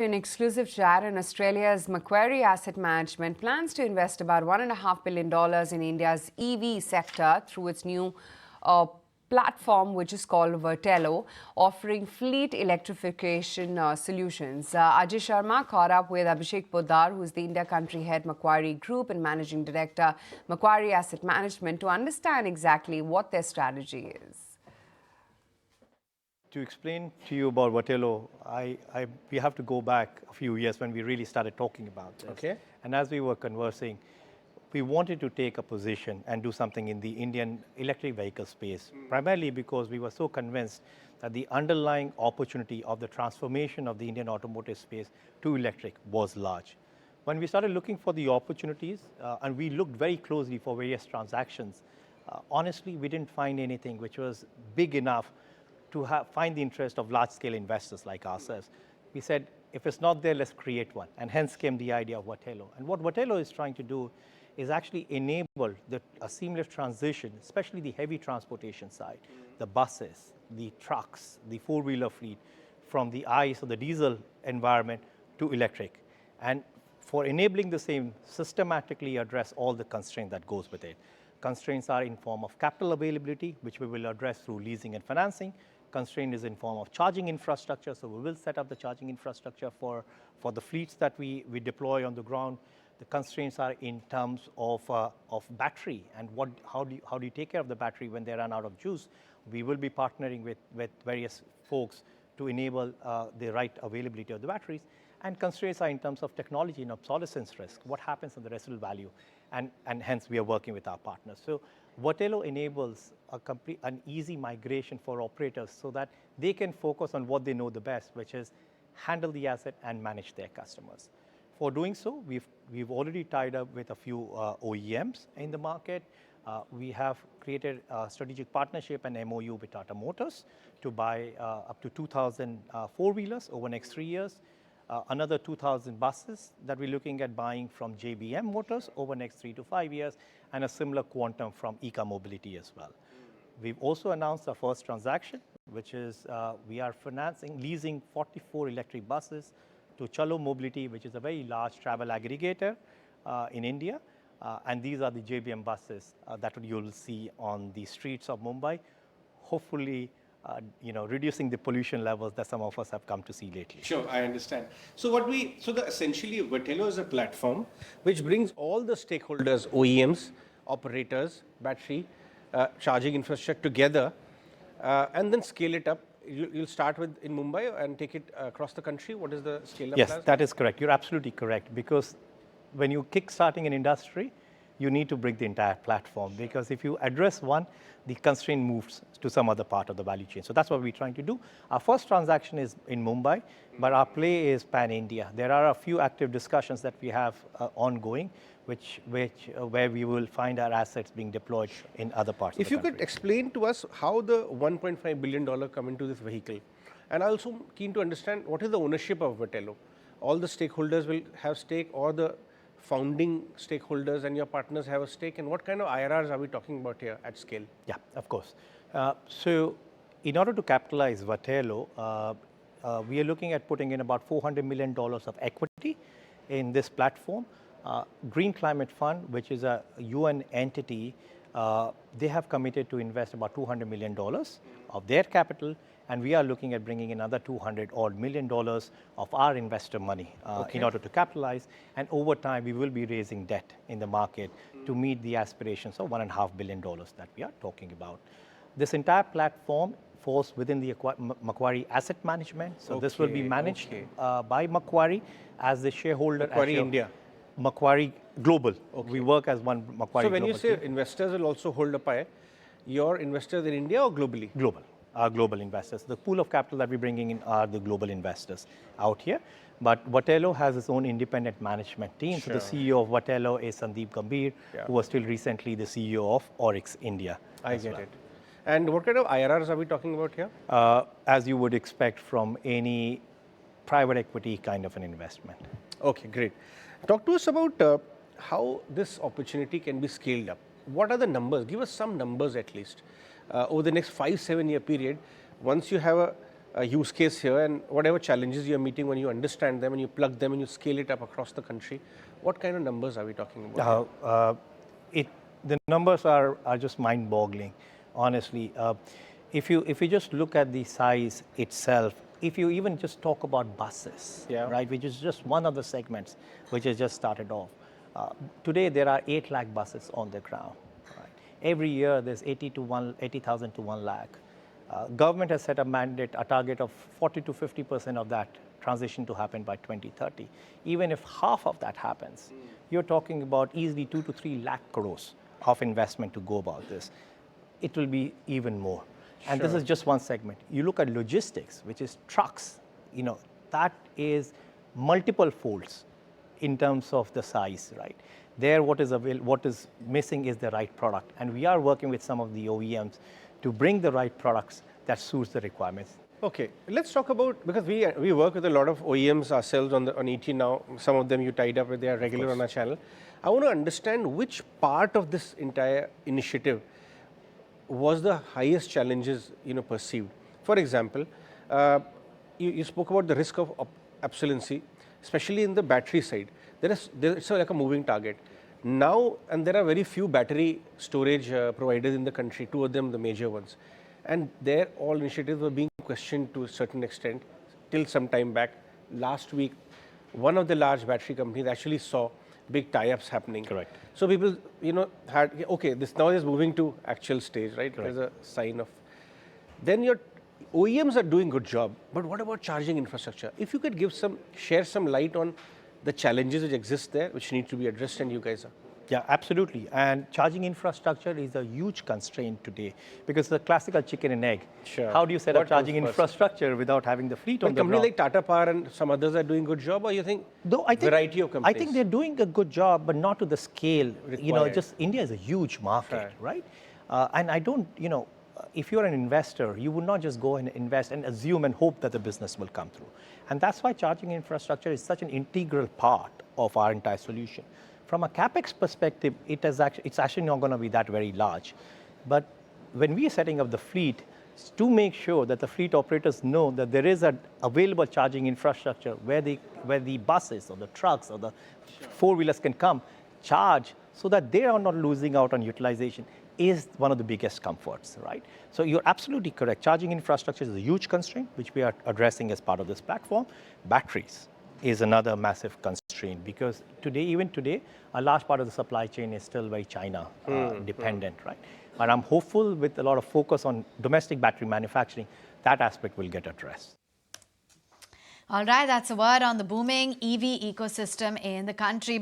In exclusive chat, in Australia's Macquarie Asset Management plans to invest about $1.5 billion in India's EV sector through its new platform, which is called Vell, offering fleet electrification solutions. Ajay Sharma caught up with Abhishek Poddar, who is the India country head Macquarie Group and managing director Macquarie Asset Management, to understand exactly what their strategy is. To explain to you about Vell, we have to go back a few years when we really started talking about this. Okay. And as we were conversing, we wanted to take a position and do something in the Indian electric vehicle space, primarily because we were so convinced that the underlying opportunity of the transformation of the Indian automotive space to electric was large. When we started looking for the opportunities, and we looked very closely for various transactions, honestly, we didn't find anything which was big enough to find the interest of large-scale investors like ourselves. We said, if it's not there, let's create one. And hence came the idea of Vell. And what Vell is trying to do is actually enable a seamless transition, especially the heavy transportation side, the buses, the trucks, the four-wheeler fleet, from the ICE or the diesel environment to electric. And for enabling the same, systematically address all the constraints that goes with it. Constraints are in form of capital availability, which we will address through leasing and financing. Constraint is in form of charging infrastructure, so we will set up the charging infrastructure for the fleets that we deploy on the ground. The constraints are in terms of battery and how do you take care of the battery when they run out of juice. We will be partnering with various folks to enable the right availability of the batteries. And constraints are in terms of technology and obsolescence risk, what happens on the residual value, and hence we are working with our partners. So Vell enables an easy migration for operators so that they can focus on what they know the best, which is handle the asset and manage their customers. For doing so, we've already tied up with a few OEMs in the market. We have created a strategic partnership and MOU with Tata Motors to buy up to 2,000 four-wheelers over the next 3 years. Another 2,000 buses that we're looking at buying from JBM Motors over the next 3 to 5 years, and a similar quantum from Eka Mobility as well. We've also announced our first transaction, which is we are leasing 44 electric buses to Chalo Mobility, which is a very large travel aggregator in India. And these are the JBM buses that you'll see on the streets of Mumbai, hopefully reducing the pollution levels that some of us have come to see lately. Sure, I understand. So essentially Vell is a platform which brings all the stakeholders, OEMs, operators, battery, charging infrastructure together, and then scale it up. You'll start with in Mumbai and take it across the country. What is the scale up? Yes, plan? that is correct. You're absolutely correct, because when you're kick-starting an industry, you need to bring the entire platform, because if you address one, the constraint moves to some other part of the value chain. So that's what we're trying to do. Our first transaction is in Mumbai, but our play is pan-India. There are a few active discussions that we have ongoing, where we will find our assets being deployed in other parts of the country. If you could explain to us how the $1.5 billion come into this vehicle. And also keen to understand what is the ownership of Vell. All the stakeholders will have stake, or the founding stakeholders and your partners have a stake, and what kind of IRRs are we talking about here at scale? Yeah, of course. So in order to capitalize Vell, we are looking at putting in about $400 million of equity in this platform. Green Climate Fund, which is a UN entity, they have committed to invest about $200 million of their capital, and we are looking at bringing another $200 million of our investor money in order to capitalize. And over time, we will be raising debt in the market to meet the aspirations of $1.5 billion that we are talking about. This entire platform falls within the Macquarie Asset Management. So this will be managed by Macquarie as the shareholder. Macquarie India. Macquarie Global. We work as one Macquarie Global. So when you say investors will also hold a pie, your investors in India or globally? Global. Our global investors. The pool of capital that we're bringing in are the global investors out here. But Vell has its own independent management team. Sure. So the CEO of Vell is Sandeep Gambhir, who was till recently the CEO of Oryx India. I get it. And what kind of IRRs are we talking about here? As you would expect from any private equity kind of an investment. Okay, great. Talk to us about how this opportunity can be scaled up. What are the numbers? Give us some numbers at least. Over the next 5-7 year period, once you have a use case here, and whatever challenges you're meeting, when you understand them and you plug them and you scale it up across the country, what kind of numbers are we talking about? The numbers are just mind-boggling, honestly. If you just look at the size itself, if you even just talk about buses, right, which is just one of the segments which has just started off. Today there are 8 lakh buses on the ground. Right? Every year there's 80,000 to 1 lakh. Government has set a mandate, a target of 40 to 50% of that transition to happen by 2030. Even if half of that happens, you're talking about easily 2 to 3 lakh crores of investment to go about this. It will be even more. And this is just one segment. You look at logistics, which is trucks, that is multiple folds in terms of the size, right? There, what is missing is the right product. And we are working with some of the OEMs to bring the right products that suits the requirements. Okay, let's talk about, because we work with a lot of OEMs ourselves on ET now. Some of them you tied up with, they are regular on our channel. I want to understand which part of this entire initiative was the highest challenges perceived. For example, you spoke about the risk of obsolescence, especially in the battery side. It's like a moving target. Now, and there are very few battery storage providers in the country, 2 of them the major ones. And their all initiatives were being questioned to a certain extent till some time back. Last week, one of the large battery companies actually saw big tie-ups happening. Correct. So people, had, okay, this now is moving to actual stage, right? Correct. There's a sign of, then your OEMs are doing good job, but what about charging infrastructure? If you could share some light on the challenges which exist there, which need to be addressed, and you guys are. Yeah, absolutely. And charging infrastructure is a huge constraint today because the classical chicken and egg. Sure. How do you set up charging infrastructure without having the fleet on the ground? Companies like Tata Power and some others are doing good job, or you think variety of companies? I think they're doing a good job, but not to the scale. Required. Just India is a huge market, right? And I don't, if you're an investor, you would not just go and invest and assume and hope that the business will come through. And that's why charging infrastructure is such an integral part of our entire solution. From a CapEx perspective, it's actually not going to be that very large. But when we are setting up the fleet, to make sure that the fleet operators know that there is an available charging infrastructure where the buses or the trucks or the four-wheelers can come, charge, so that they are not losing out on utilization, is one of the biggest comforts, right? So you're absolutely correct. Charging infrastructure is a huge constraint, which we are addressing as part of this platform. Batteries is another massive constraint because even today, a large part of the supply chain is still very China dependent, right? But I'm hopeful with a lot of focus on domestic battery manufacturing, that aspect will get addressed. All right, that's a word on the booming EV ecosystem in the country.